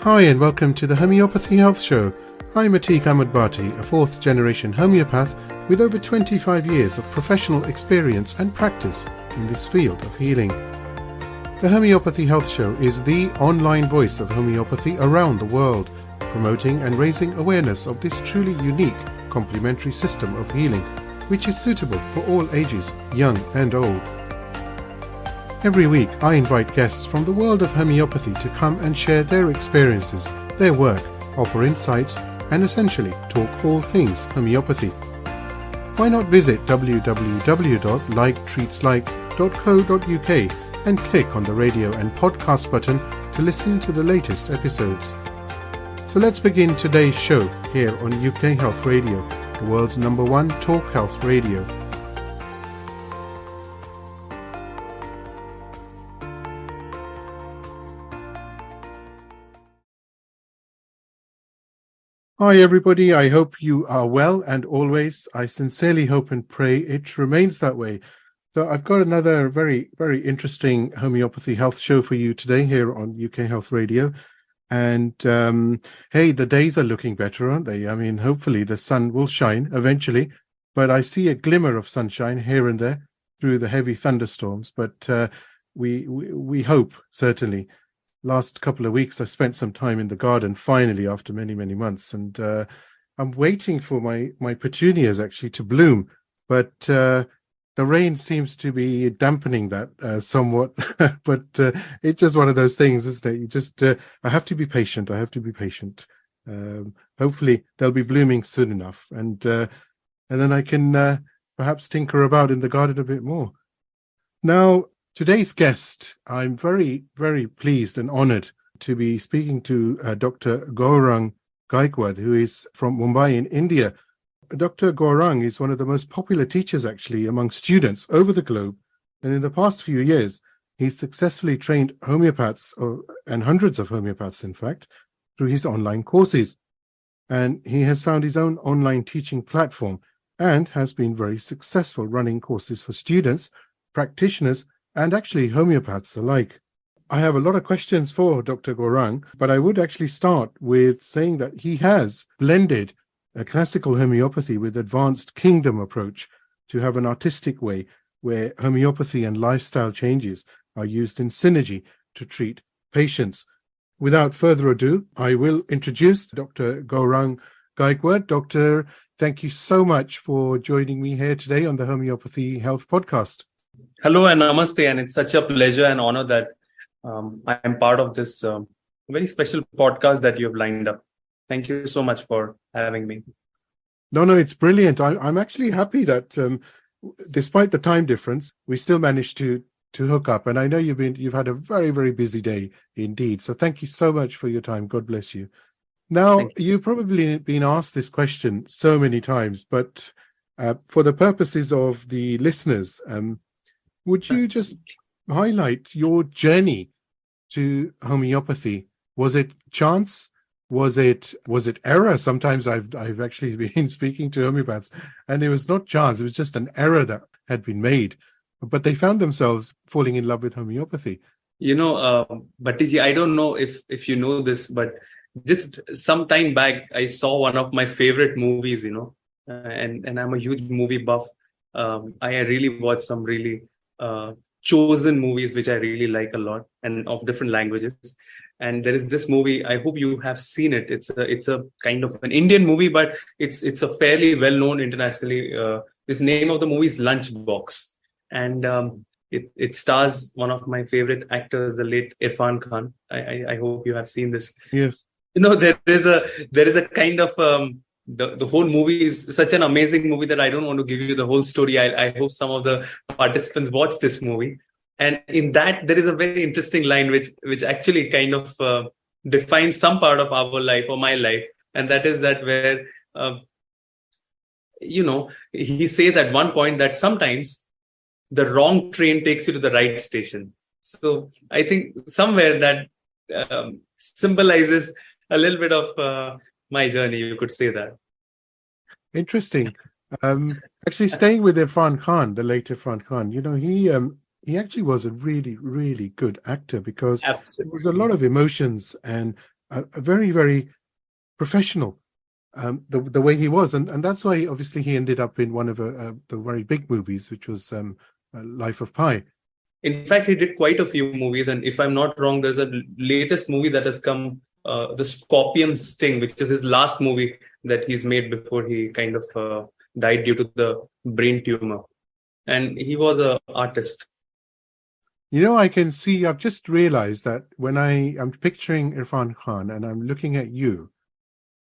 Hi and welcome to the Homeopathy Health Show. I'm Atiq Ahmad Bhatti, a fourth generation homeopath with over 25 years of professional experience and practice in this field of healing. The Homeopathy Health Show is the online voice of homeopathy around the world, promoting and raising awareness of this truly unique complementary system of healing, which is suitable for all ages, young and old. Every week I invite guests from the world of homeopathy to come and share their experiences, their work, offer insights and essentially talk all things homeopathy. Why not visit www.liketreatslike.co.uk and click on the radio and podcast button to listen to the latest episodes. So let's begin today's show here on UK Health Radio, the world's #1 talk health radio. Hi everybody, I hope you are well, and always I sincerely hope and pray it remains that way. So I've got another very, very interesting homeopathy health show for you today here on UK Health Radio. And hey, the days are looking better, aren't they? I mean, hopefully the sun will shine eventually, but I see a glimmer of sunshine here and there through the heavy thunderstorms. But we hope, certainly. Last couple of weeks, I spent some time in the garden, finally, after many, many months. And I'm waiting for my petunias actually to bloom. But the rain seems to be dampening that somewhat. But it's just one of those things, isn't it? You just, I have to be patient. Hopefully, they'll be blooming soon enough. And then I can perhaps tinker about in the garden a bit more. Now, today's guest, I'm very, very pleased and honored to be speaking to Dr. Gaurang Gaikwad, who is from Mumbai in India. Dr. Gaurang is one of the most popular teachers actually among students over the globe. And in the past few years, he's successfully trained homeopaths, and hundreds of homeopaths, in fact, through his online courses. And he has found his own online teaching platform and has been very successful running courses for students, practitioners, and actually homeopaths alike. I have a lot of questions for Dr. Gaurang, but I would actually start with saying that he has blended a classical homeopathy with advanced kingdom approach to have an artistic way where homeopathy and lifestyle changes are used in synergy to treat patients. Without further ado, I will introduce Dr. Gaurang Gaikwad. Doctor, thank you so much for joining me here today on the Homeopathy Health Podcast. Hello and namaste, and it's such a pleasure and honor that I am part of this very special podcast that you have lined up. Thank you so much for having me. No, it's brilliant. I'm actually happy that despite the time difference, we still managed to hook up. And I know you've had a very, very busy day indeed. So thank you so much for your time. God bless you. Now, you've probably been asked this question so many times, but for the purposes of the listeners, would you just highlight your journey to homeopathy? Was it chance? Was it error? Sometimes I've actually been speaking to homeopaths, and it was not chance. It was just an error that had been made, but they found themselves falling in love with homeopathy. You know, Bhatti, I don't know if you know this, but just some time back, I saw one of my favorite movies. And I'm a huge movie buff. I really watched some really chosen movies which I really like a lot, and of different languages. And there is this movie, I hope you have seen it. It's a kind of an Indian movie, but it's a fairly well-known internationally. This name of the movie is Lunchbox, and it stars one of my favorite actors, the late Irfan Khan. I hope you have seen this. Yes. There is a kind of the whole movie is such an amazing movie that I don't want to give you the whole story. I hope some of the participants watch this movie. And in that, there is a very interesting line which actually kind of defines some part of our life or my life. And that is that where, he says at one point that sometimes the wrong train takes you to the right station. So I think somewhere that symbolizes a little bit of my journey, you could say that. Interesting. Actually, staying with Irfan Khan, the late Irfan Khan, he actually was a really, really good actor because there was a lot of emotions and a very, very professional, the way he was. And that's why, obviously, he ended up in one of the very big movies, which was Life of Pi. In fact, he did quite a few movies, and if I'm not wrong, there's a latest movie that has come, The Scorpion Sting, which is his last movie that he's made before he kind of died due to the brain tumor. And he was an artist. I can see, I've just realized that when I'm picturing Irfan Khan and I'm looking at you,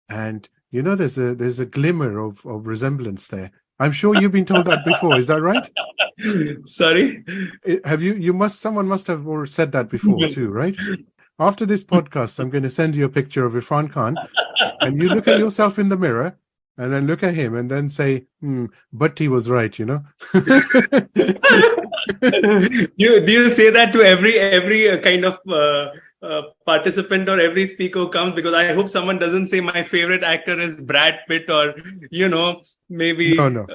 and there's a glimmer of resemblance there. I'm sure you've been told that before. Is that right? Sorry? Have you? Someone must have said that before too, right? After this podcast, I'm going to send you a picture of Irfan Khan, and you look at yourself in the mirror, and then look at him, and then say, Bhatti was right, Do you say that to every kind of participant or every speaker who comes? Because I hope someone doesn't say my favorite actor is Brad Pitt, or maybe No.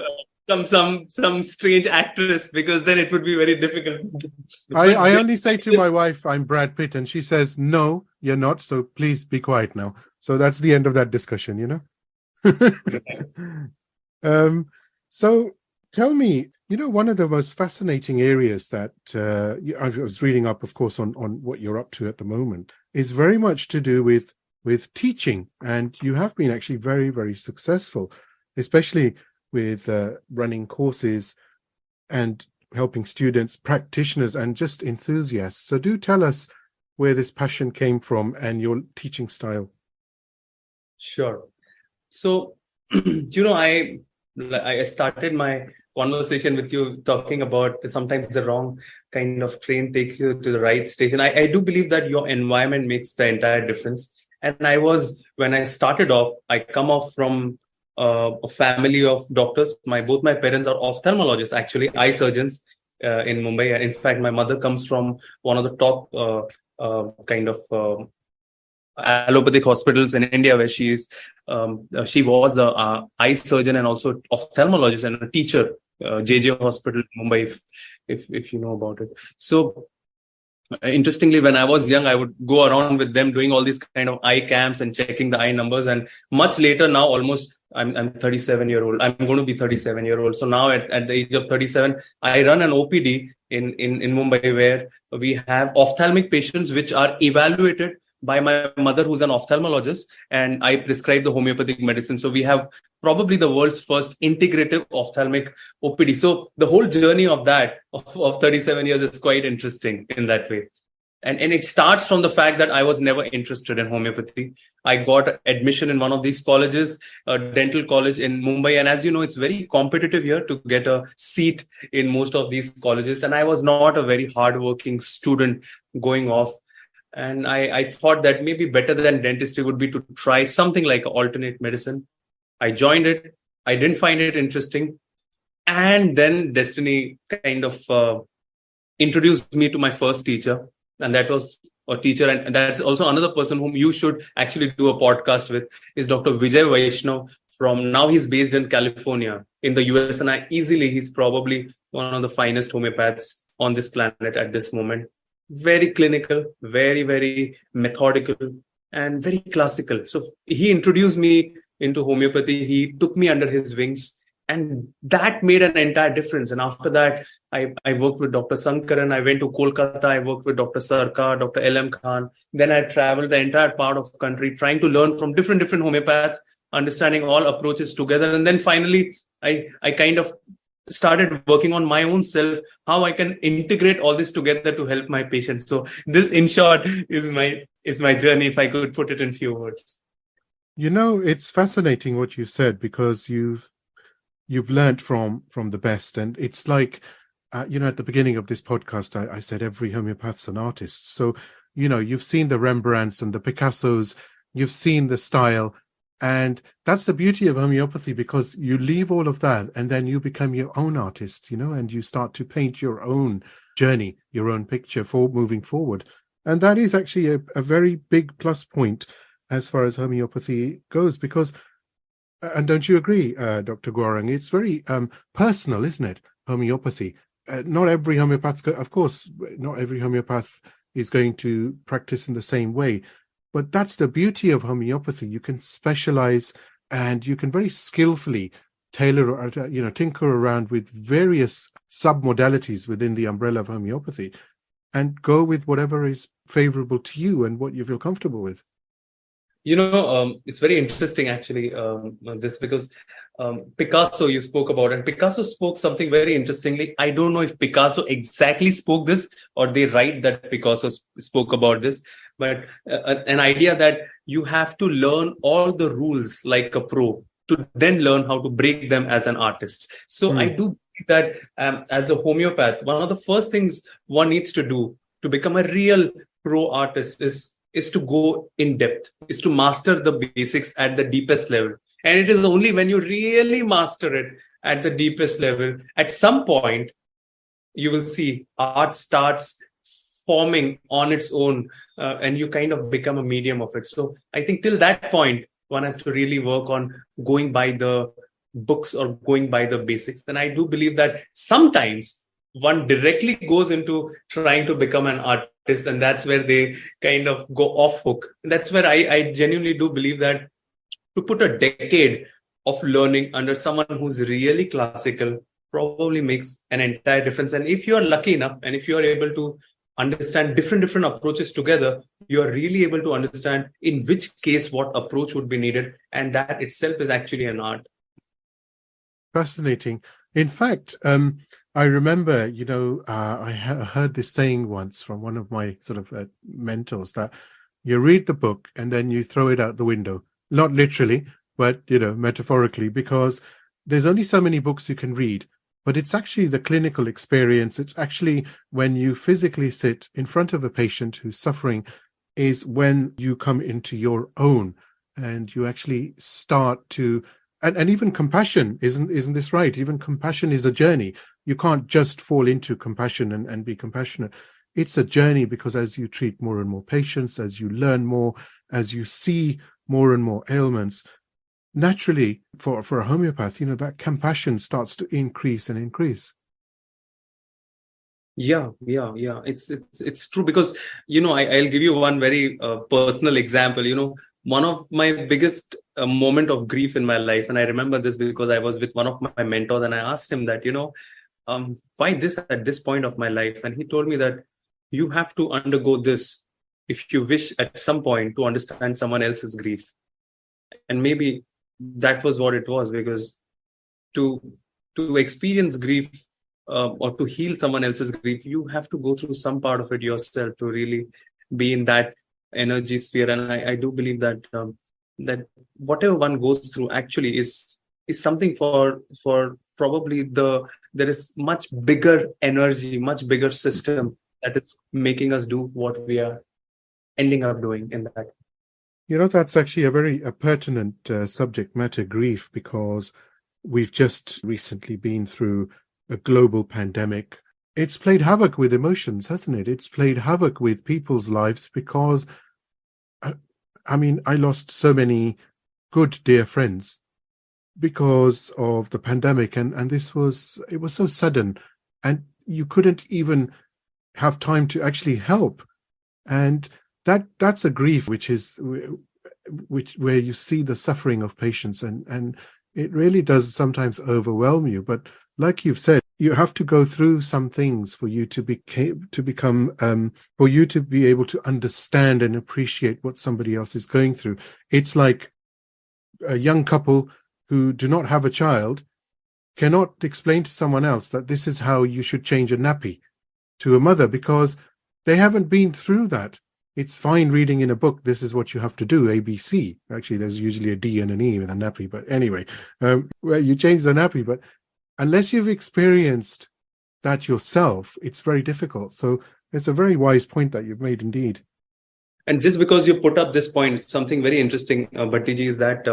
Some strange actress, because then it would be very difficult. I only say to my wife, I'm Brad Pitt, and she says, no, you're not, so please be quiet now. So that's the end of that discussion, So tell me, one of the most fascinating areas that I was reading up, of course, on what you're up to at the moment, is very much to do with teaching. And you have been actually very, very successful, especially with running courses and helping students, practitioners, and just enthusiasts. So do tell us where this passion came from and your teaching style. Sure. So, I started my conversation with you talking about sometimes the wrong kind of train takes you to the right station. I do believe that your environment makes the entire difference. And when I started off, I come off from a family of doctors. Both my parents are ophthalmologists, actually, eye surgeons in Mumbai. In fact, my mother comes from one of the top allopathic hospitals in India, where she was a eye surgeon and also ophthalmologist and a teacher, JJ Hospital, Mumbai, if you know about it. So interestingly, when I was young, I would go around with them doing all these kind of eye camps and checking the eye numbers. And much later now, almost I'm 37-year-old. I'm going to be 37-year-old. So now at the age of 37, I run an OPD in Mumbai, where we have ophthalmic patients which are evaluated by my mother, who's an ophthalmologist, and I prescribe the homeopathic medicine. So we have probably the world's first integrative ophthalmic OPD. So the whole journey of 37 years is quite interesting in that way. And it starts from the fact that I was never interested in homeopathy. I got admission in one of these colleges, a dental college in Mumbai. And as you know, it's very competitive here to get a seat in most of these colleges. And I was not a very hardworking student going off. And I thought that maybe better than dentistry would be to try something like alternate medicine. I joined it. I didn't find it interesting. And then destiny kind of introduced me to my first teacher. And that was a teacher. And that's also another person whom you should actually do a podcast with, is Dr. Vijay Vaishnav. Now he's based in California in the US. And he's probably one of the finest homeopaths on this planet at this moment. Very clinical, very, very methodical, and very classical. So he introduced me into homeopathy. He took me under his wings, and that made an entire difference. And after that, I worked with Dr. Sankaran. I went to Kolkata. I worked with Dr. Sarkar, Dr. L.M. Khan. Then I traveled the entire part of the country, trying to learn from different homeopaths, understanding all approaches together. And then finally, I kind of started working on my own self, how I can integrate all this together to help my patients. So this, in short, is my journey, if I could put it in few words. It's fascinating what you said, because you've learned from the best. And it's like, at the beginning of this podcast, I said every homeopath's an artist. So, you've seen the Rembrandts and the Picassos, you've seen the style. And that's the beauty of homeopathy, because you leave all of that and then you become your own artist, and you start to paint your own journey, your own picture for moving forward. And that is actually a very big plus point as far as homeopathy goes, because, and don't you agree, Dr. Gaurang, it's very personal, isn't it? Homeopathy. Not every homeopath, of course, not every homeopath is going to practice in the same way. But that's the beauty of homeopathy. You can specialize and you can very skillfully tailor or, tinker around with various sub-modalities within the umbrella of homeopathy and go with whatever is favorable to you and what you feel comfortable with. It's very interesting actually, this, because Picasso you spoke about, and Picasso spoke something very interestingly. I don't know if Picasso exactly spoke this or they write that Picasso spoke about this, but an idea that you have to learn all the rules like a pro to then learn how to break them as an artist. So I do believe that as a homeopath, one of the first things one needs to do to become a real pro artist is to go in depth, is to master the basics at the deepest level. And it is only when you really master it at the deepest level, at some point, you will see art starts forming on its own, and you kind of become a medium of it. So I think till that point, one has to really work on going by the books or going by the basics. Then I do believe that sometimes one directly goes into trying to become an artist, and that's where they kind of go off hook. That's where I genuinely do believe that to put a decade of learning under someone who's really classical probably makes an entire difference. And if you're lucky enough, and if you're able to understand different approaches together, you're really able to understand in which case what approach would be needed. And that itself is actually an art. Fascinating. In fact, I remember, I heard this saying once from one of my sort of mentors, that you read the book and then you throw it out the window. Not literally, but, metaphorically, because there's only so many books you can read. But it's actually the clinical experience. It's actually when you physically sit in front of a patient who's suffering is when you come into your own and you actually start to, and even compassion, isn't this right? Even compassion is a journey. You can't just fall into compassion and be compassionate. It's a journey, because as you treat more and more patients, as you learn more, as you see more and more ailments, naturally for a homeopath, that compassion starts to increase and increase. Yeah. It's true, because I'll give you one very personal example. One of my biggest moment of grief in my life, and I remember this because I was with one of my mentors and I asked him that, why this at this point of my life? And he told me that you have to undergo this if you wish at some point to understand someone else's grief. And maybe that was what it was, because to experience grief or to heal someone else's grief, you have to go through some part of it yourself to really be in that energy sphere. And I do believe that that whatever one goes through actually is something for probably there is much bigger energy, much bigger system that is making us do what we are ending up doing in that. That's actually a very pertinent subject matter, grief, because we've just recently been through a global pandemic. It's played havoc with emotions, hasn't it? It's played havoc with people's lives, because, I lost so many good, dear friends because of the pandemic. And it was so sudden, and you couldn't even have time to actually help. And that's a grief where you see the suffering of patients, and it really does sometimes overwhelm you. But like you've said, you have to go through some things for you to become for you to be able to understand and appreciate what somebody else is going through. It's like a young couple who do not have a child cannot explain to someone else that this is how you should change a nappy to a mother, because they haven't been through that. It's fine reading in a book, this is what you have to do, ABC. Actually, there's usually a D and an E in a nappy, but anyway, where you change the nappy. But unless you've experienced that yourself, it's very difficult. So it's a very wise point that you've made indeed. And just because you put up this point, something very interesting, Bhatti ji, is that,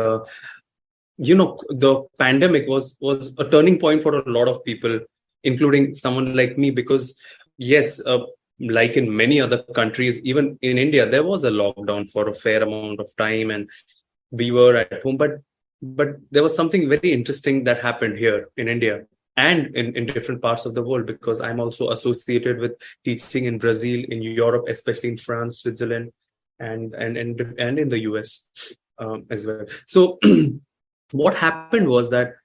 the pandemic was a turning point for a lot of people, including someone like me, because yes, like in many other countries, even in India, there was a lockdown for a fair amount of time and we were at home. But there was something very interesting that happened here in India and in different parts of the world, because I'm also associated with teaching in Brazil, in Europe, especially in France, Switzerland. and in the US as well. So what happened was that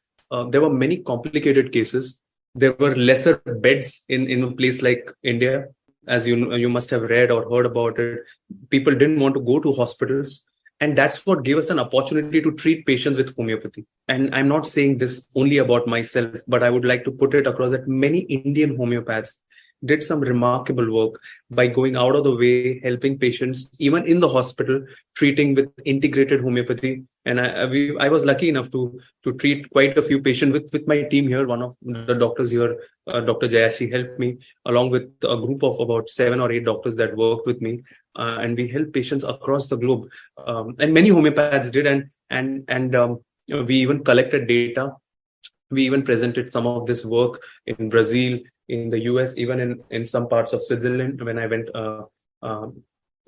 there were many complicated cases. There were lesser beds in a place like India. As you must have read or heard about it. People didn't want to go to hospitals. And that's what gave us an opportunity to treat patients with homeopathy. And I'm not saying this only about myself, but I would like to put it across that many Indian homeopaths did some remarkable work by going out of the way, helping patients, even in the hospital, treating with integrated homeopathy. And I was lucky enough to treat quite a few patients with my team here. One of the doctors here, Dr. Jayashi, helped me along with a group of about 7 or 8 doctors that worked with me. And we helped patients across the globe. And many homeopaths did. And we even collected data. We even presented some of this work in Brazil, in the US, even in some parts of Switzerland when I went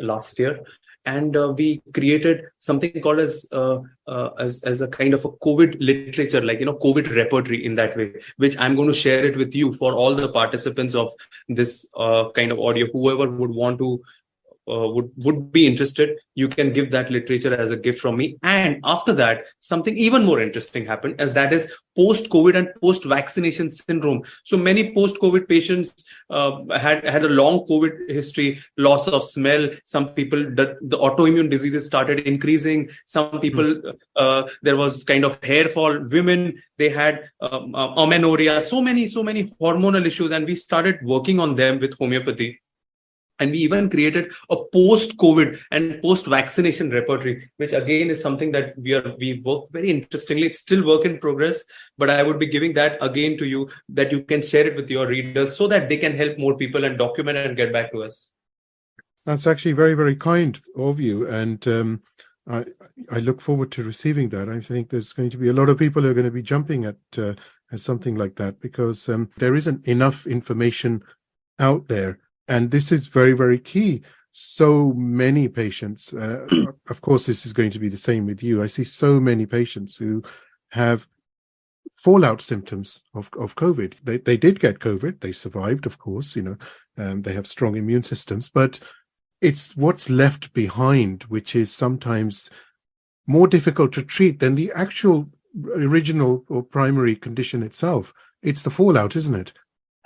last year. And we created something called as a kind of a COVID literature, like, COVID repertory in that way, which I'm going to share it with you for all the participants of this kind of audio. Whoever would want to would be interested, you can give that literature as a gift from me. And after that, something even more interesting happened, as that is post-COVID and post-vaccination syndrome. So many post-COVID patients had a long COVID history, loss of smell. Some people, the autoimmune diseases started increasing. Some people, there was kind of hair fall. Women, they had amenorrhea. So many hormonal issues, and we started working on them with homeopathy. And we even created a post-COVID and post-vaccination repertory, which again is something that we work very interestingly. It's still work in progress, but I would be giving that again to you, that you can share it with your readers so that they can help more people and document and get back to us. That's actually very, very kind of you. And I look forward to receiving that. I think there's going to be a lot of people who are going to be jumping at something like that, because there isn't enough information out there. And this is very, very key. So many patients, of course, this is going to be the same with you. I see so many patients who have fallout symptoms of COVID. They did get COVID. They survived, of course, they have strong immune systems, but it's what's left behind, which is sometimes more difficult to treat than the actual original or primary condition itself. It's the fallout, isn't it?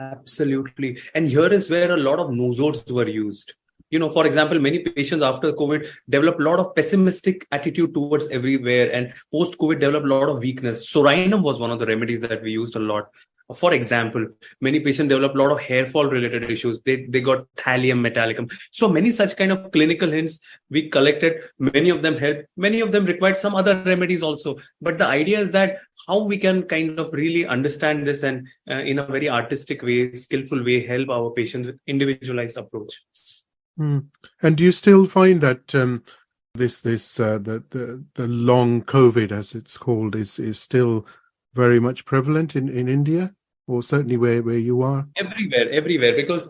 Absolutely. And here is where a lot of nosodes were used. For example, many patients after COVID develop a lot of pessimistic attitude towards everywhere, and post-COVID develop a lot of weakness. Sorinum was one of the remedies that we used a lot. For example, many patients develop a lot of hair fall related issues. They got thallium metallicum. So many such kind of clinical hints we collected. Many of them helped. Many of them required some other remedies also. But the idea is that how we can kind of really understand this and in a very artistic way, skillful way, help our patients with individualized approach. And do you still find that the long COVID, as it's called, is still very much prevalent in India, or certainly where you are? Everywhere, because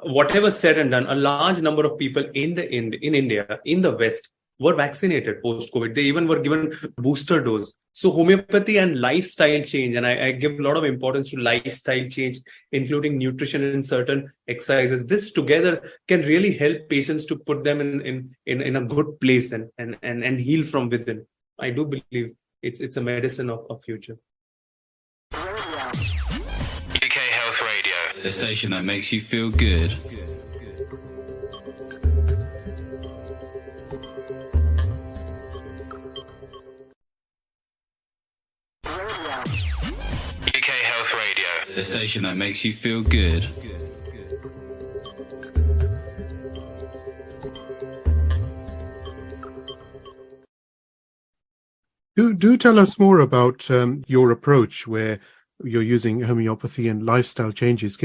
whatever said and done, a large number of people in India, in the West, were vaccinated post-COVID. They even were given booster dose. So homeopathy and lifestyle change, and I give a lot of importance to lifestyle change, including nutrition and certain exercises. This together can really help patients to put them in a good place and heal from within. I do believe it's a medicine of future. UK Health Radio, the station that makes you feel good. UK Health Radio, the station that makes you feel good. Do tell us more about your approach, where you're using homeopathy and lifestyle changes.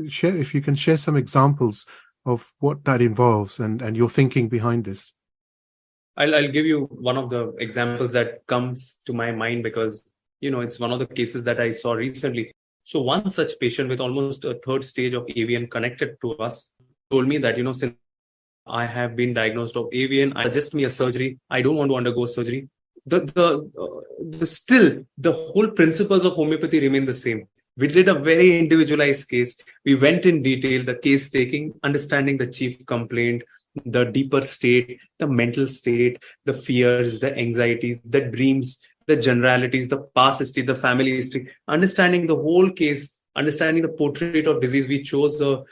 Share, if you can share some examples of what that involves and your thinking behind this. I'll give you one of the examples that comes to my mind, because it's one of the cases that I saw recently. So one such patient with almost a 3rd stage of avian connected to us told me that, since I have been diagnosed of avian, I suggest me a surgery. I don't want to undergo surgery. Still, the whole principles of homeopathy remain the same. We did a very individualized case. We went in detail, the case taking, understanding the chief complaint, the deeper state, the mental state, the fears, the anxieties, the dreams, the generalities, the past history, the family history, understanding the whole case, understanding the portrait of disease. We chose a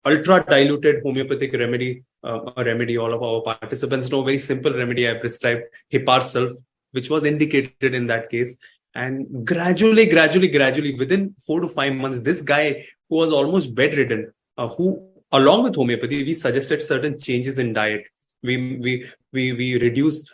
ultra diluted homeopathic remedy, a remedy all of our participants know, very simple remedy I prescribed, Hepar Sulf, which was indicated in that case. And gradually, within 4 to 5 months, this guy who was almost bedridden, who along with homeopathy, we suggested certain changes in diet. We reduced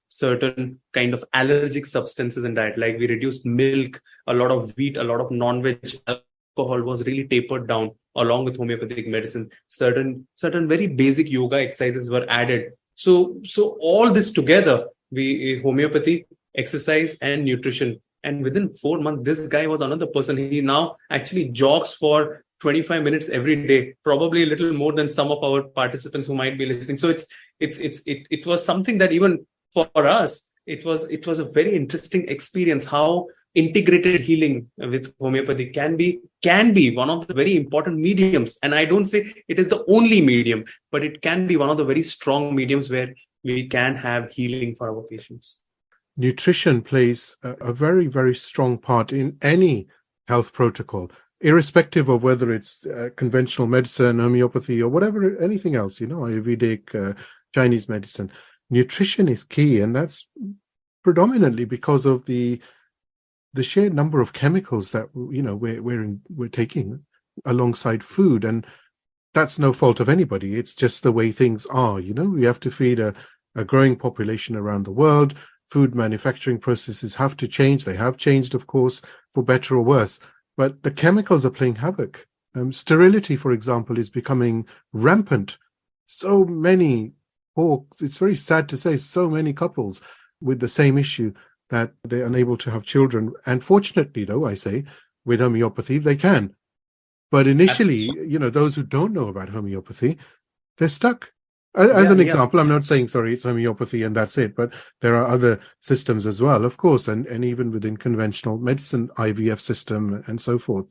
certain kind of allergic substances in diet, like we reduced milk, a lot of wheat, a lot of non-veg. Alcohol was really tapered down along with homeopathic medicine. Certain very basic yoga exercises were added. So all this together, homeopathy, exercise, and nutrition. And within 4 months, this guy was another person. He now actually jogs for 25 minutes every day, probably a little more than some of our participants who might be listening. So it was something that even for us, it was a very interesting experience, how integrated healing with homeopathy can be one of the very important mediums. And I don't say it is the only medium, but it can be one of the very strong mediums where we can have healing for our patients. Nutrition plays a very, very strong part in any health protocol, irrespective of whether it's conventional medicine, homeopathy, or whatever, anything else, Ayurvedic, Chinese medicine. Nutrition is key, and that's predominantly because of the sheer number of chemicals that we're taking alongside food, and that's no fault of anybody. It's just the way things are. We have to feed a growing population around the world. Food manufacturing processes have to change. They have changed, of course, for better or worse. But the chemicals are playing havoc. Sterility, for example, is becoming rampant. So many, it's very sad to say, so many couples with the same issue, that they're unable to have children. And fortunately, though, I say, with homeopathy, they can. But initially, those who don't know about homeopathy, they're stuck. As an example, I'm not saying, it's homeopathy and that's it, but there are other systems as well, of course, and even within conventional medicine, IVF system and so forth,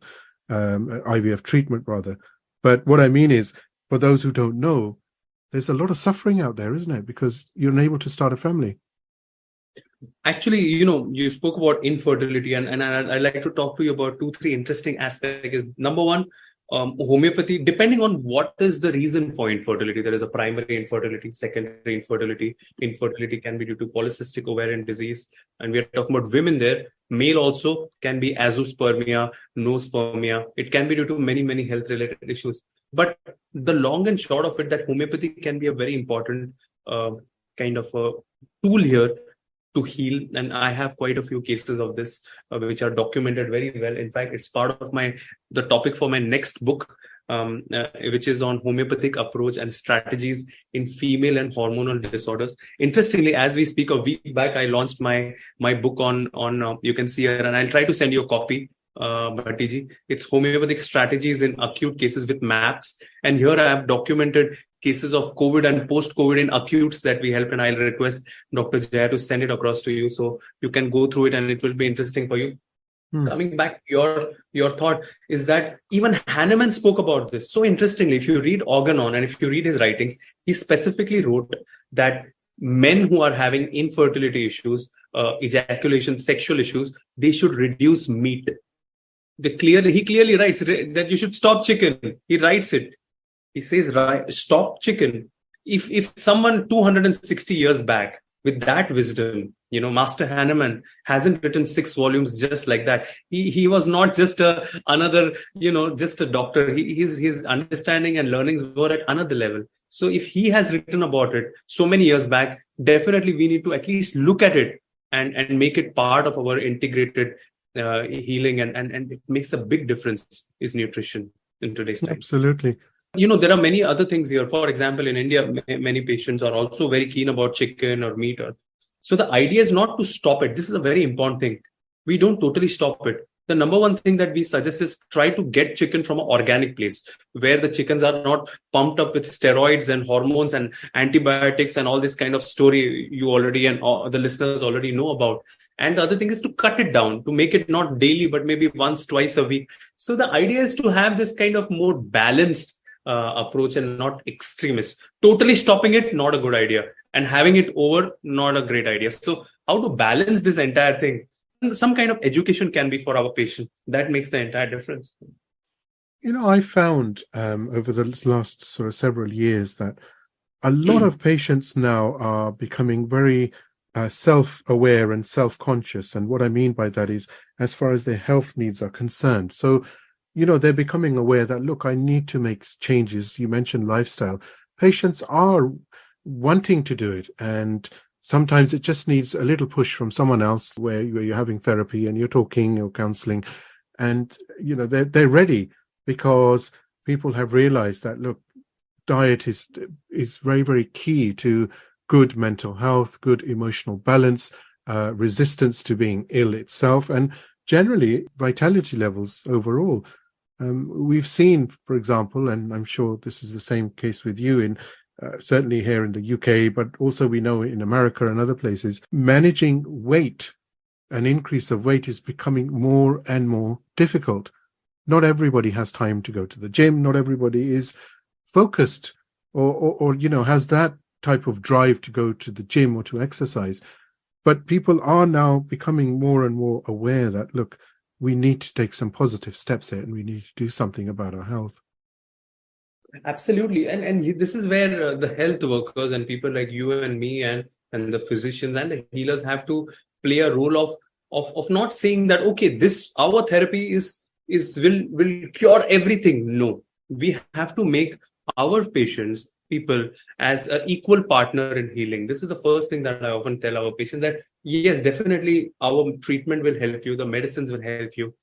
IVF treatment rather. But what I mean is, for those who don't know, there's a lot of suffering out there, isn't it? Because you're unable to start a family. Actually, you spoke about infertility, and I'd like to talk to you about 2-3 interesting aspects. Is number one, homeopathy, depending on what is the reason for infertility. There is a primary infertility, secondary infertility. Infertility can be due to polycystic ovarian disease, and we are talking about women there. Male also can be azoospermia, no-spermia. It can be due to many health related issues. But the long and short of it, that homeopathy can be a very important kind of a tool here to heal. And I have quite a few cases of this which are documented very well. In fact, it's part of the topic for my next book, which is on homeopathic approach and strategies in female and hormonal disorders. Interestingly, as we speak, a week back, I launched my book on you can see here, and I'll try to send you a copy, Bhatti ji. It's homeopathic strategies in acute cases with maps. And here I have documented cases of COVID and post-COVID in acutes that we help, and I'll request Dr. Jaya to send it across to you so you can go through it and it will be interesting for you. Coming back, your thought is that even Hahnemann spoke about this. So interestingly, if you read Organon and if you read his writings, he specifically wrote that men who are having infertility issues, ejaculation, sexual issues, they should reduce meat. He clearly writes that you should stop chicken. He writes it. He says, right, stop chicken. If someone 260 years back with that wisdom, Master Hahnemann hasn't written 6 volumes just like that. He was not just another doctor. His understanding and learnings were at another level. So if he has written about it so many years back, definitely we need to at least look at it and make it part of our integrated healing. And it makes a big difference, is nutrition in today's time. Absolutely. There are many other things here. For example, in India, many patients are also very keen about chicken or meat. So the idea is not to stop it. This is a very important thing. We don't totally stop it. The number one thing that we suggest is try to get chicken from an organic place where the chickens are not pumped up with steroids and hormones and antibiotics and all this kind of story you already and the listeners already know about. And the other thing is to cut it down, to make it not daily, but maybe once, twice a week. So the idea is to have this kind of more balanced approach and not extremist. Totally stopping it, not a good idea. And having it over, not a great idea. So how to balance this entire thing? Some kind of education can be for our patient. That makes the entire difference. I found over the last sort of several years that a lot of patients now are becoming very self-aware and self-conscious. And what I mean by that is as far as their health needs are concerned. So, they're becoming aware that, look, I need to make changes. You mentioned lifestyle. Patients are wanting to do it. And sometimes it just needs a little push from someone else where you're having therapy and you're talking or counseling. And, they're ready because people have realized that, look, diet is very, very key to good mental health, good emotional balance, resistance to being ill itself, and generally vitality levels overall. We've seen, for example, and I'm sure this is the same case with you in certainly here in the UK, but also we know in America and other places, managing weight, an increase of weight is becoming more and more difficult. Not everybody has time to go to the gym. Not everybody is focused or has that type of drive to go to the gym or to exercise. But people are now becoming more and more aware that, look, we need to take some positive steps here and we need to do something about our health. Absolutely. And this is where the health workers and people like you and me and the physicians and the healers have to play a role of not saying that, okay, our therapy will cure everything. No, we have to make our patients, people, as an equal partner in healing. This is the first thing that I often tell our patients, that yes, definitely our treatment will help you, the medicines will help you.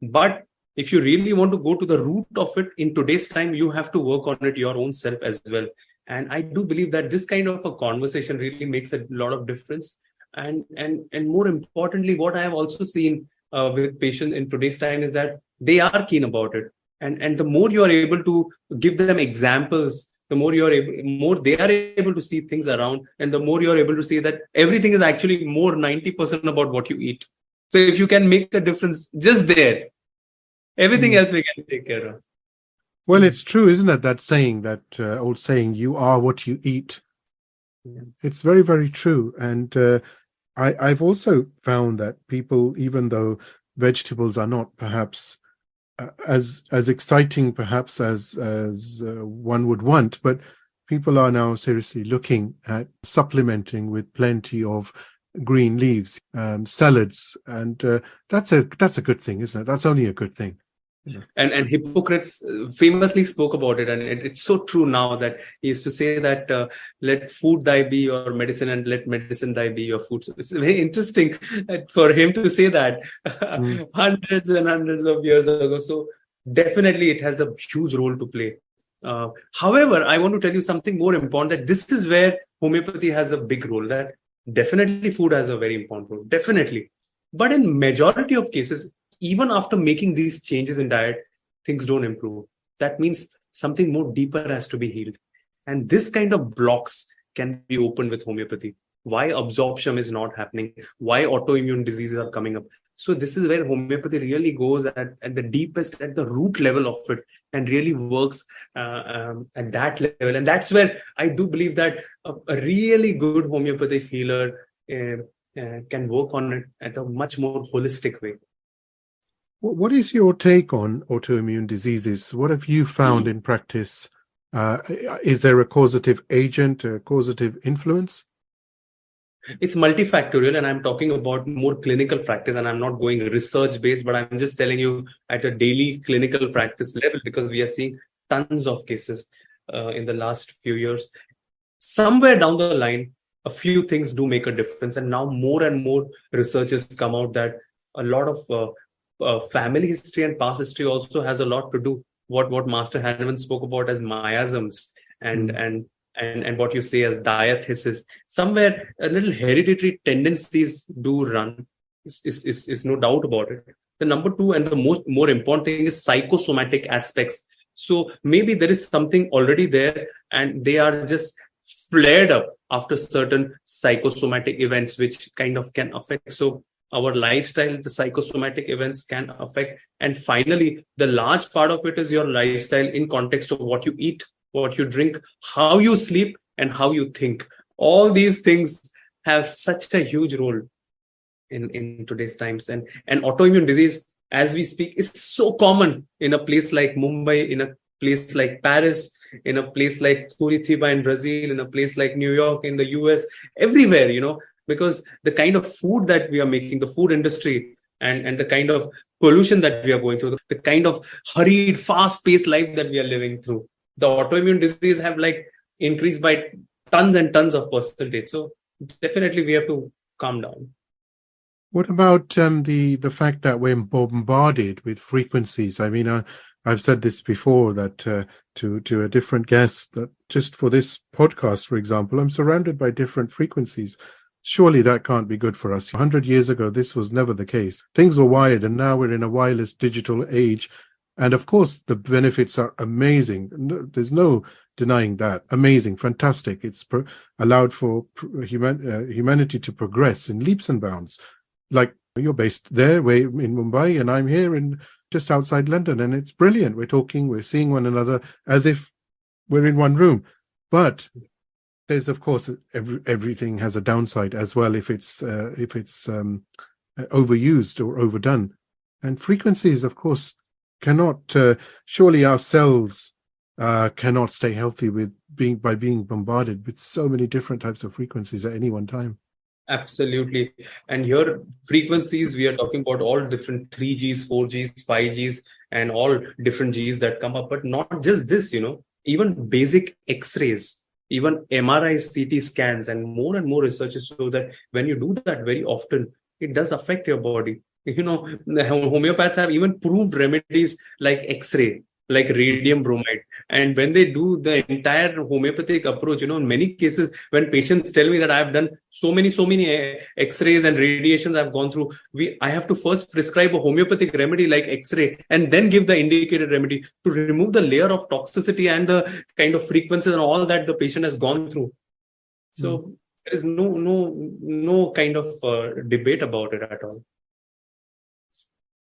But if you really want to go to the root of it in today's time, you have to work on it your own self as well. And I do believe that this kind of a conversation really makes a lot of difference. And more importantly, what I have also seen with patients in today's time is that they are keen about it. And the more you are able to give them examples, the more they are able to see things around, and the more you are able to see that everything is actually more 90% about what you eat. So if you can make a difference just there, everything else we can take care of. Well, it's true, isn't it? That saying, that old saying, you are what you eat. Yeah. It's very, very true. And I've also found that people, even though vegetables are not perhaps as exciting perhaps as one would want, but people are now seriously looking at supplementing with plenty of green leaves, salads, and that's a good thing, isn't it? That's only a good thing. Yeah. And Hippocrates famously spoke about it, and it's so true now that he used to say that let food thy be your medicine and let medicine thy be your food. So it's very interesting for him to say that hundreds and hundreds of years ago. So definitely it has a huge role to play. However, I want to tell you something more important, that this is where homeopathy has a big role, that definitely food has a very important role, definitely. But in majority of cases, even after making these changes in diet, things don't improve. That means something more deeper has to be healed. And this kind of blocks can be opened with homeopathy. Why absorption is not happening, why autoimmune diseases are coming up. So this is where homeopathy really goes at the deepest, at the root level of it, and really works at that level. And that's where I do believe that a really good homeopathic healer can work on it at a much more holistic way. What is your take on autoimmune diseases? What have you found in practice? Is there a causative agent, a causative influence? It's multifactorial, and I'm talking about more clinical practice, and I'm not going research-based, but I'm just telling you at a daily clinical practice level, because we are seeing tons of cases in the last few years. Somewhere down the line, a few things do make a difference, and now more and more researchers come out that a lot of family history and past history also has a lot to do. What Master Hahnemann spoke about as miasms and what you say as diathesis. Somewhere a little hereditary tendencies do run. Is no doubt about it. The number two and the more important thing is psychosomatic aspects. So maybe there is something already there, and they are just flared up after certain psychosomatic events, which kind of can affect. So our lifestyle, the psychosomatic events can affect. And finally, the large part of it is your lifestyle in context of what you eat, what you drink, how you sleep, and how you think. All these things have such a huge role in today's times. And autoimmune disease, as we speak, is so common in a place like Mumbai, in a place like Paris, in a place like Curitiba in Brazil, in a place like New York, in the US, everywhere, because the kind of food that we are making, the food industry, and the kind of pollution that we are going through, the kind of hurried, fast-paced life that we are living through, the autoimmune disease have increased by tons and tons of percentage. So definitely we have to calm down. What about the fact that we're bombarded with frequencies? I mean, I've said this before that to a different guest, that just for this podcast, for example, I'm surrounded by different frequencies. Surely that can't be good for us. 100 years ago, this was never the case. Things were wired, and now we're in a wireless digital age. And of course, the benefits are amazing. There's no denying that. Amazing, fantastic. It's allowed for humanity to progress in leaps and bounds. Like, you're based there, we're in Mumbai, and I'm here in just outside London, and it's brilliant. We're talking, we're seeing one another as if we're in one room. But there's, of course, everything has a downside as well if it's overused or overdone. And frequencies, of course, cannot. Surely our cells cannot stay healthy by being bombarded with so many different types of frequencies at any one time. Absolutely. And here, frequencies, we are talking about all different 3Gs, 4Gs, 5Gs, and all different Gs that come up. But not just this, even basic X-rays, even MRI, CT scans, and more researches show that when you do that very often, it does affect your body. The homeopaths have even proved remedies like X-ray, like radium bromide. And when they do the entire homeopathic approach, in many cases, when patients tell me that I've done so many X-rays and radiations I've gone through, I have to first prescribe a homeopathic remedy like X-ray and then give the indicated remedy to remove the layer of toxicity and the kind of frequencies and all that the patient has gone through. So there is no kind of debate about it at all.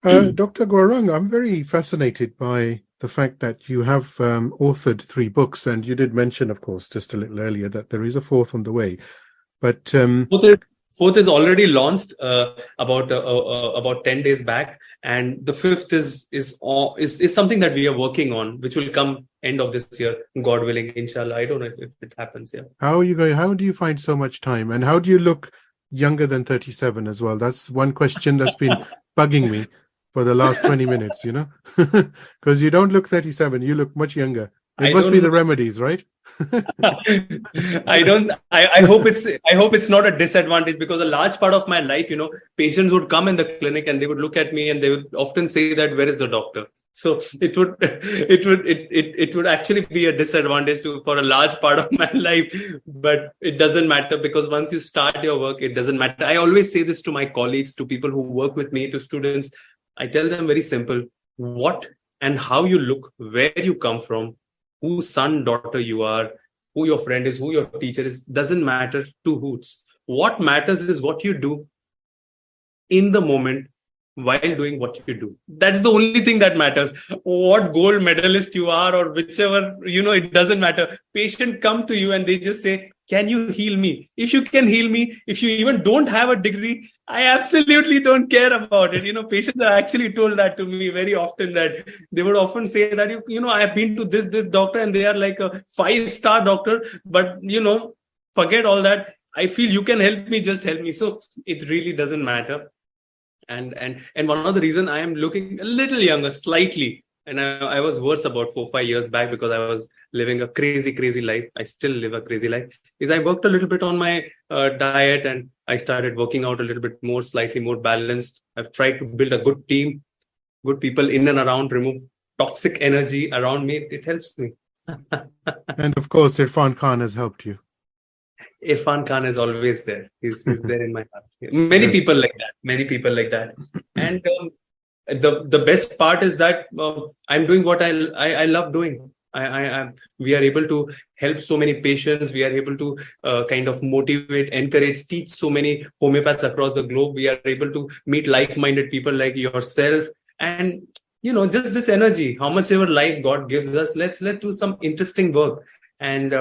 Dr. Gaurang, I'm very fascinated by the fact that you have authored 3 books, and you did mention, of course, just a little earlier that there is a 4th on the way. But fourth is already launched about 10 days back, and the 5th is something that we are working on, which will come end of this year, God willing, inshallah. I don't know if it happens. Yeah. How are you going? How do you find so much time, and how do you look younger than 37 as well? That's one question that's been bugging me for the last 20 minutes, because you don't look 37, you look much younger. It must be the remedies, right? I hope it's not a disadvantage, because a large part of my life, patients would come in the clinic and they would look at me and they would often say that, where is the doctor? So it would actually be a disadvantage for a large part of my life, but it doesn't matter, because once you start your work, it doesn't matter. I always say this to my colleagues, to people who work with me, to students. I tell them very simple: what and how you look, where you come from, whose son, daughter you are, who your friend is, who your teacher is, doesn't matter two hoots. What matters is what you do in the moment while doing what you do. That's the only thing that matters. What gold medalist you are or whichever, it doesn't matter. Patient come to you and they just say, can you heal me? If you can heal me, if you even don't have a degree, I absolutely don't care about it. Patients are actually told that to me very often, that they would often say that, I have been to this doctor and they are like a 5-star doctor, but, forget all that. I feel you can help me, just help me. So it really doesn't matter. And one of the reason I am looking a little younger, slightly, and I was worse about 4-5 years back, because I was living a crazy life. I still live a crazy life. Is I worked a little bit on my diet, and I started working out a little bit more, slightly more balanced. I've tried to build a good team, good people in and around, remove toxic energy around me. It helps me. And of course, Irfan Khan has helped you. Irfan Khan is always there. He's there in my heart. Many people like that. And the best part is that I'm doing what I love doing. We are able to help so many patients. We are able to kind of motivate, encourage, teach so many homeopaths across the globe. We are able to meet like-minded people like yourself, and just this energy. How much ever life God gives us, let's do some interesting work, and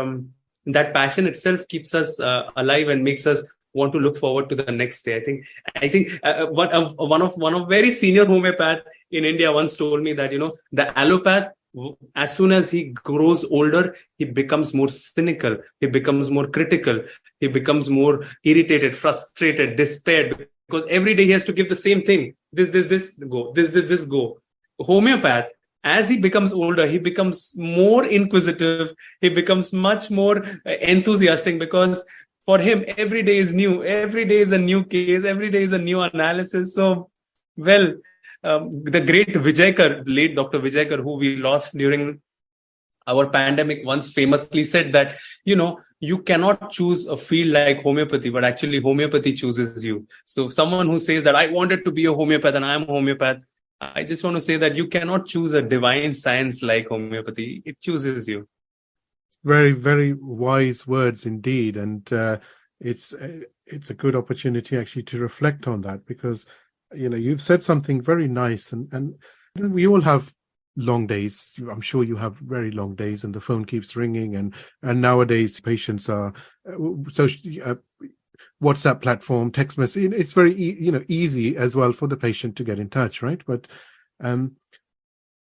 that passion itself keeps us alive and makes us want to look forward to the next day. I think one of very senior homeopath in India once told me that the allopath, as soon as he grows older, he becomes more cynical, he becomes more critical, he becomes more irritated, frustrated, despaired, because every day he has to give the same thing. This go, this go. Homeopath, as he becomes older, he becomes more inquisitive, he becomes much more enthusiastic, because for him, every day is new. Every day is a new case. Every day is a new analysis. So, well, the great Vijaykar, late Dr. Vijaykar, who we lost during our pandemic, once famously said that, you cannot choose a field like homeopathy, but actually homeopathy chooses you. So someone who says that I wanted to be a homeopath and I am a homeopath, I just want to say that you cannot choose a divine science like homeopathy. It chooses you. Very, very wise words indeed, and it's a good opportunity actually to reflect on that, because you've said something very nice, and we all have long days. I'm sure you have very long days, and the phone keeps ringing, and nowadays patients are WhatsApp platform, text message. It's very easy as well for the patient to get in touch, right? But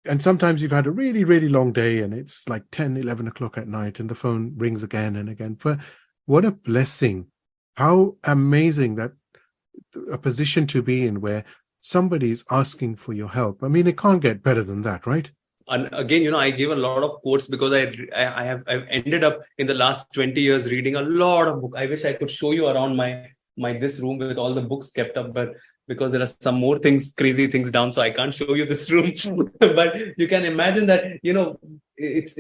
and sometimes you've had a really, really long day and it's like 10, 11 o'clock at night and the phone rings again and again. But what a blessing. How amazing that a position to be in where somebody is asking for your help. I mean, it can't get better than that, right? And again, I give a lot of quotes because I've ended up in the last 20 years reading a lot of books. I wish I could show you around my this room with all the books kept up, but because there are some more crazy things down, so I can't show you this room. But you can imagine that, it's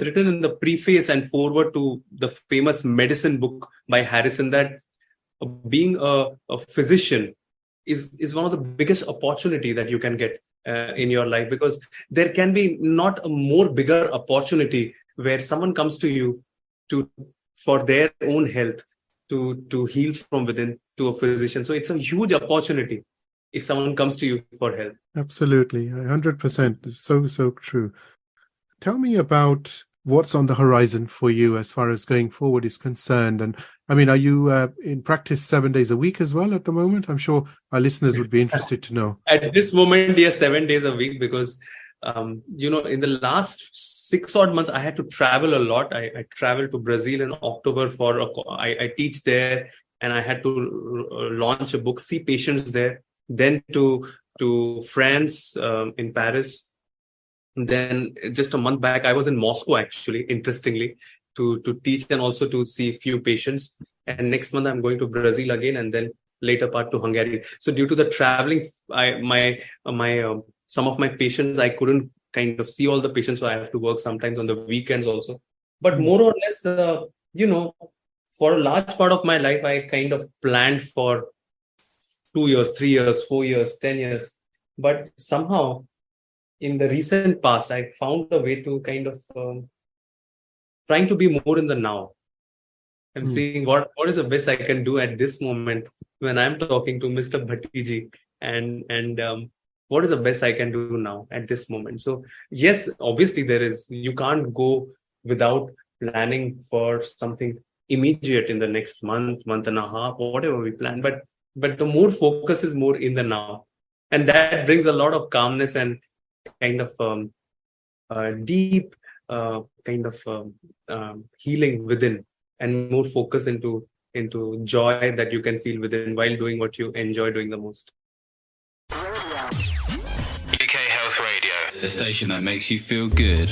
written in the preface and forward to the famous medicine book by Harrison that being a physician is one of the biggest opportunity that you can get in your life, because there can be not a more bigger opportunity where someone comes to you for their own health, to heal from within, to a physician. So it's a huge opportunity if someone comes to you for help. Absolutely, 100%. It's so true. Tell me about what's on the horizon for you as far as going forward is concerned. And I mean, are you in practice 7 days a week as well at the moment? I'm sure our listeners would be interested to know. At this moment, yes, 7 days a week, because in the last 6 odd months, I had to travel a lot. I traveled to Brazil in October I teach there, and I had to launch a book, see patients there, then to France, in Paris. Then just a month back, I was in Moscow, actually, interestingly, to teach and also to see few patients. And next month, I'm going to Brazil again, and then later part to Hungary. So due to the traveling, some of my patients, I couldn't kind of see all the patients, so I have to work sometimes on the weekends also. But more or less, for a large part of my life, I kind of planned for 2 years, 3 years, 4 years, 10 years. But somehow, in the recent past, I found a way to kind of trying to be more in the now. I'm seeing what is the best I can do at this moment when I'm talking to Mr. Bhatti ji, and what is the best I can do now at this moment. So yes, obviously you can't go without planning for something immediate in the next month and a half, or whatever we plan. But the more focus is more in the now, and that brings a lot of calmness and kind of deep kind of healing within, and more focus into joy that you can feel within while doing what you enjoy doing the most. UK Health Radio, the station that makes you feel good.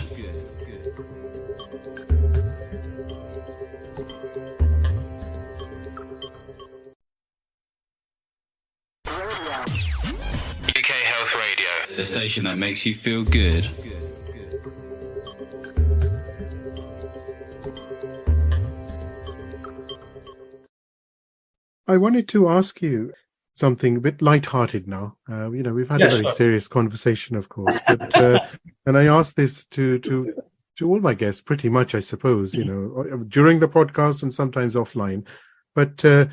UK Health Radio, the station that makes you feel good. I wanted to ask you something a bit lighthearted now. We've had a very serious conversation, of course, but and I asked this to to all my guests, pretty much, I suppose, during the podcast and sometimes offline. But do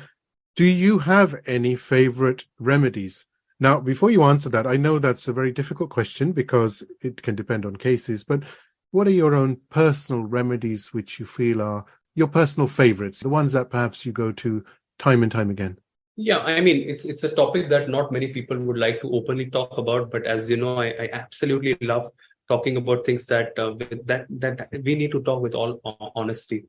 you have any favorite remedies? Now, before you answer that, I know that's a very difficult question because it can depend on cases, but what are your own personal remedies which you feel are your personal favorites, the ones that perhaps you go to time and time again? Yeah, I mean, it's a topic that not many people would like to openly talk about, but as you know, I absolutely love talking about things that that we need to talk with all honesty.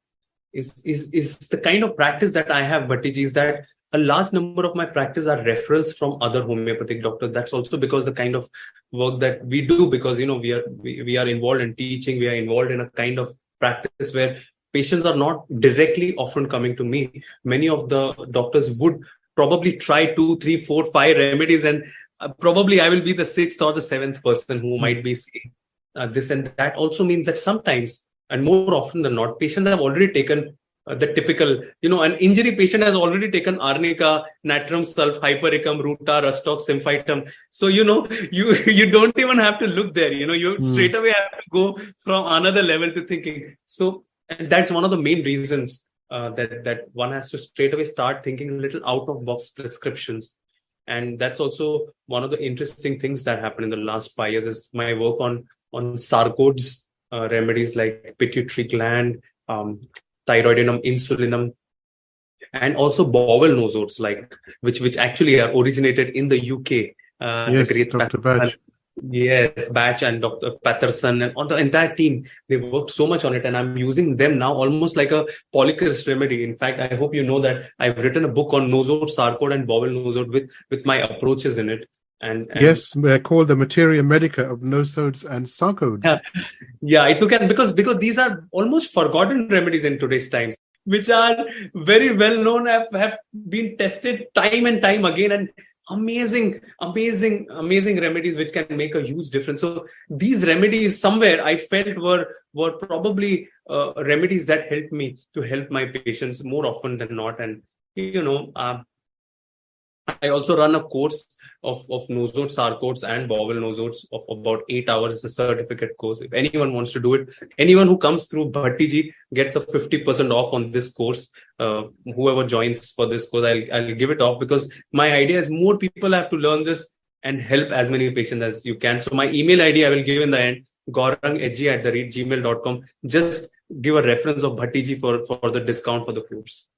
Is the kind of practice that I have, Bhattiji, is that a large number of my practice are referrals from other homeopathic doctors. That's also because the kind of work that we do, because we are involved in teaching, we are involved in a kind of practice where patients are not directly often coming to me. Many of the doctors would probably try 2, 3, 4, 5 remedies, and probably I will be the 6th or the 7th person who might be seeing this. And that also means that sometimes, and more often than not, patients have already taken the typical, an injury patient has already taken arnica, natrum sulph, hypericum, ruta, rustox, symphytum. So, you don't even have to look there. You straight away have to go from another level to thinking. So, and that's one of the main reasons that one has to straight away start thinking a little out of box prescriptions. And that's also one of the interesting things that happened in the last 5 years is my work on sarcoids, remedies like pituitary gland, thyroidinum, insulinum, and also bowel nosodes, which actually are originated in the UK. Yes, the great Dr. Batch. Yes, Batch and Dr. Patterson and on the entire team, they worked so much on it, and I'm using them now almost like a polychrist remedy. In fact, I hope you know that I've written a book on nosode, sarcoid, and bowel nosode with my approaches in it. And yes, they're called the materia medica of nosodes and sarcoids. Yeah, I took it because these are almost forgotten remedies in today's times, which are very well known, have been tested time and time again, and amazing remedies which can make a huge difference. So these remedies somewhere I felt were probably remedies that helped me to help my patients more often than not. And I also run a course of nosode sarcoids and bowel nosodes of about 8 hours. It's a certificate course. If anyone wants to do it, anyone who comes through Bhattiji gets a 50% off on this course. Whoever joins for this course, I'll give it off, because my idea is more people have to learn this and help as many patients as you can. So my email ID I will give in the end, gaurang@gmail.com. Just give a reference of Bhattiji for the discount for the course.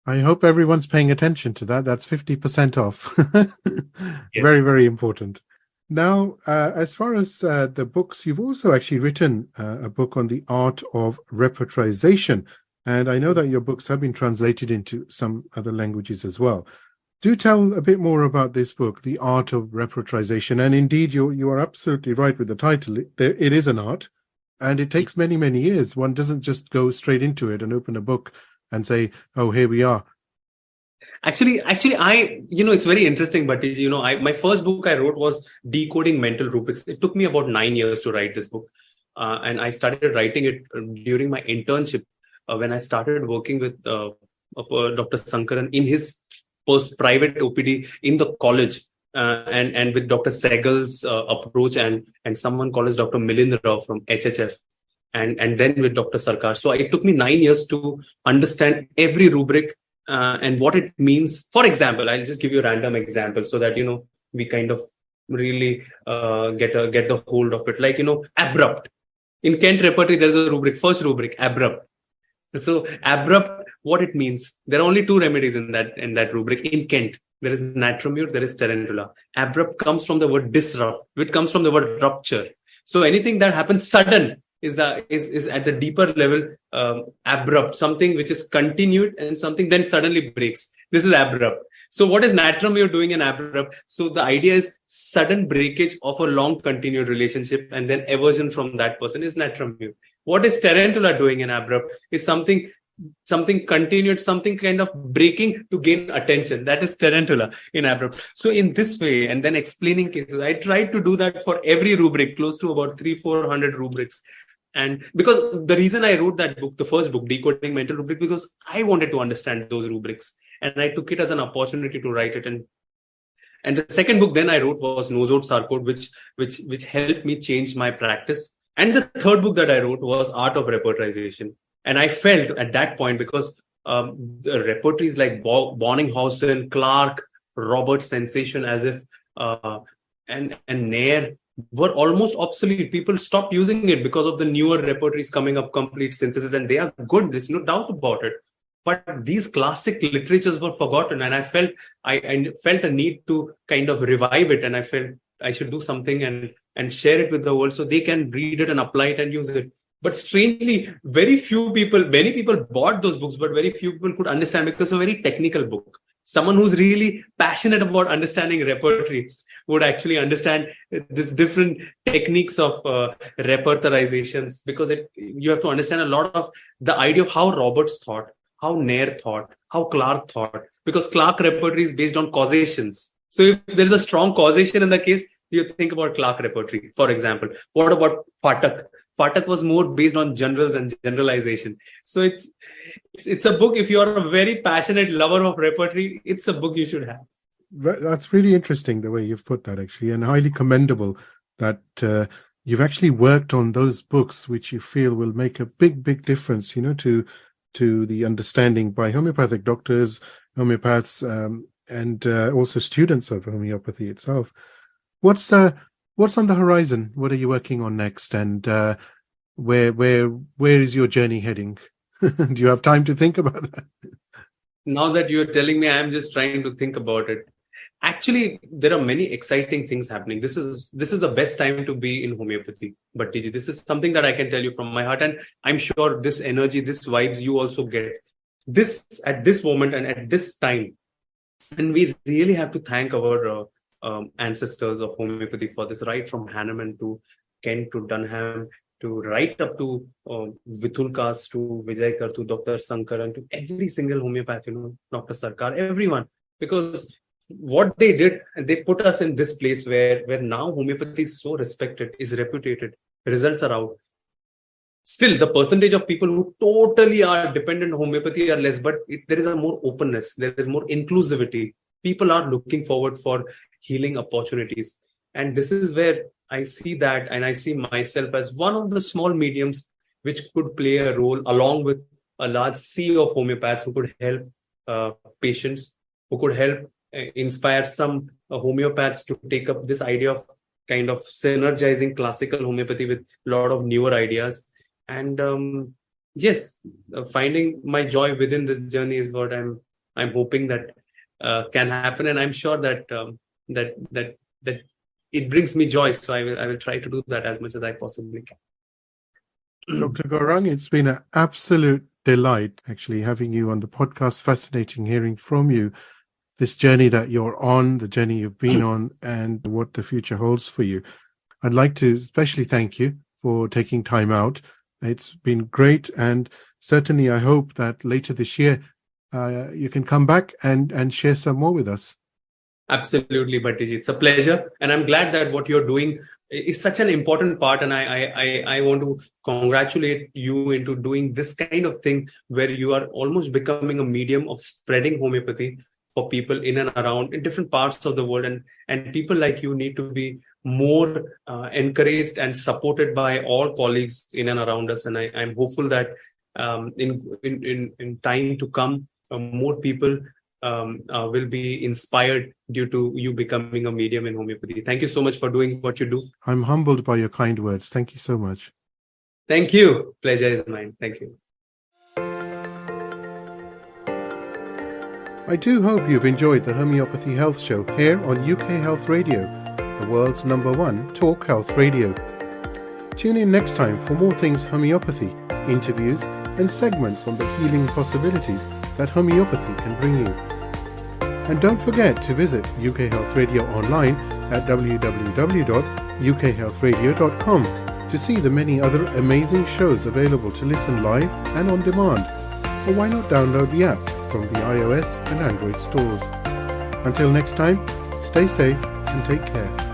I hope everyone's paying attention to that. That's 50% off. Yes. Very, very important. Now, as far as the books, you've also actually written a book on the art of repertorization. And I know that your books have been translated into some other languages as well. Do tell a bit more about this book, The Art of Repertorization. And indeed, you are absolutely right with the title. It is an art, and it takes many, many years. One doesn't just go straight into it and open a book and say, oh, here we are. Actually, it's very interesting, but my first book I wrote was Decoding Mental Rubrics. It took me about 9 years to write this book. And I started writing it during my internship when I started working with Dr. Sankaran in his private OPD in the college. And with Dr. Segal's approach and someone called as Dr. Milind Rao from HHF. And then with Dr. Sarkar. So it took me 9 years to understand every rubric and what it means. For example, I'll just give you a random example so that, we kind of really get the hold of it. Like, abrupt. In Kent repertory, there's a rubric, first rubric, abrupt. So abrupt, what it means. There are only 2 remedies in that rubric. In Kent, there is natromute, there is tarantula. Abrupt comes from the word disrupt, which comes from the word rupture. So anything that happens sudden is at the deeper level, abrupt, something which is continued and something then suddenly breaks. This is abrupt. So what is natromute doing in abrupt? So the idea is sudden breakage of a long continued relationship and then aversion from that person is natromute. What is tarantula doing in abrupt is something continued, something kind of breaking to gain attention. That is tarantula in abrupt. So in this way, and then explaining cases, I tried to do that for every rubric, close to about 300-400 rubrics. And because the reason I wrote that book, the first book, Decoding Mental Rubric, because I wanted to understand those rubrics. And I took it as an opportunity to write it. And the second book then I wrote was Nosode Sarcoid, which helped me change my practice. And the third book that I wrote was Art of Repertorization. And I felt at that point, because the repertories like Bonninghausen, Clark, Robert Sensation, as if and Nair were almost obsolete. People stopped using it because of the newer repertories coming up, complete synthesis, and they are good. There's no doubt about it. But these classic literatures were forgotten, and I felt a need to kind of revive it, and I felt I should do something and share it with the world so they can read it and apply it and use it. But strangely, many people bought those books, but very few people could understand, because it's a very technical book. Someone who's really passionate about understanding repertory would actually understand this different techniques of repertorizations, because you have to understand a lot of the idea of how Roberts thought, how Nair thought, how Clark thought, because Clark repertory is based on causations. So if there is a strong causation in the case, you think about Clark repertory, for example. What about Phatak? Phatak was more based on generals and generalization. So it's a book, if you're a very passionate lover of repertory, it's a book you should have. That's really interesting the way you've put that, actually, and highly commendable that you've actually worked on those books which you feel will make a big difference, to the understanding by homeopathic doctors, homeopaths, and also students of homeopathy itself. What's on the horizon? What are you working on next? And where is your journey heading? Do you have time to think about that? Now that you're telling me, I'm just trying to think about it. Actually, there are many exciting things happening. This is the best time to be in homeopathy. But TG, this is something that I can tell you from my heart, and I'm sure this energy, this vibes, you also get this at this moment and at this time. And we really have to thank our ancestors of homeopathy for this, right from Hahnemann to Kent to Dunham, to right up to Vitulkas, to Vijaykar, to Dr. Sankaran, to every single homeopath, Dr. Sarkar, everyone. Because what they did, they put us in this place where now homeopathy is so respected, is reputed, results are out. Still, the percentage of people who totally are dependent on homeopathy are less, but there is a more openness, there is more inclusivity. People are looking forward for healing opportunities. And this is where I see that, and I see myself as one of the small mediums which could play a role along with a large sea of homeopaths who could help patients, who could help inspire some homeopaths to take up this idea of kind of synergizing classical homeopathy with a lot of newer ideas. And yes, finding my joy within this journey is what I'm hoping that can happen, and I'm sure that that it brings me joy. So I will try to do that as much as I possibly can. Dr. Gaurang, it's been an absolute delight actually having you on the podcast. Fascinating hearing from you this journey that you're on, the journey you've been on, and what the future holds for you. I'd like to especially thank you for taking time out. It's been great, and certainly I hope that later this year you can come back and share some more with us. Absolutely, Bhattiji. It's a pleasure, and I'm glad that what you're doing is such an important part, and I want to congratulate you into doing this kind of thing where you are almost becoming a medium of spreading homeopathy for people in and around in different parts of the world, and people like you need to be more encouraged and supported by all colleagues in and around us. And I'm hopeful that in time to come, more people will be inspired due to you becoming a medium in homeopathy. Thank you so much for doing what you do. I'm humbled by your kind words. Thank you so much. Thank you. Pleasure is mine. Thank you. I do hope you've enjoyed the Homeopathy Health Show here on UK Health Radio, the world's #1 talk health radio. Tune in next time for more things homeopathy, interviews and segments on the healing possibilities that homeopathy can bring you. And don't forget to visit UK Health Radio online at www.ukhealthradio.com to see the many other amazing shows available to listen live and on demand. Or why not download the app from the iOS and Android stores. Until next time, stay safe and take care.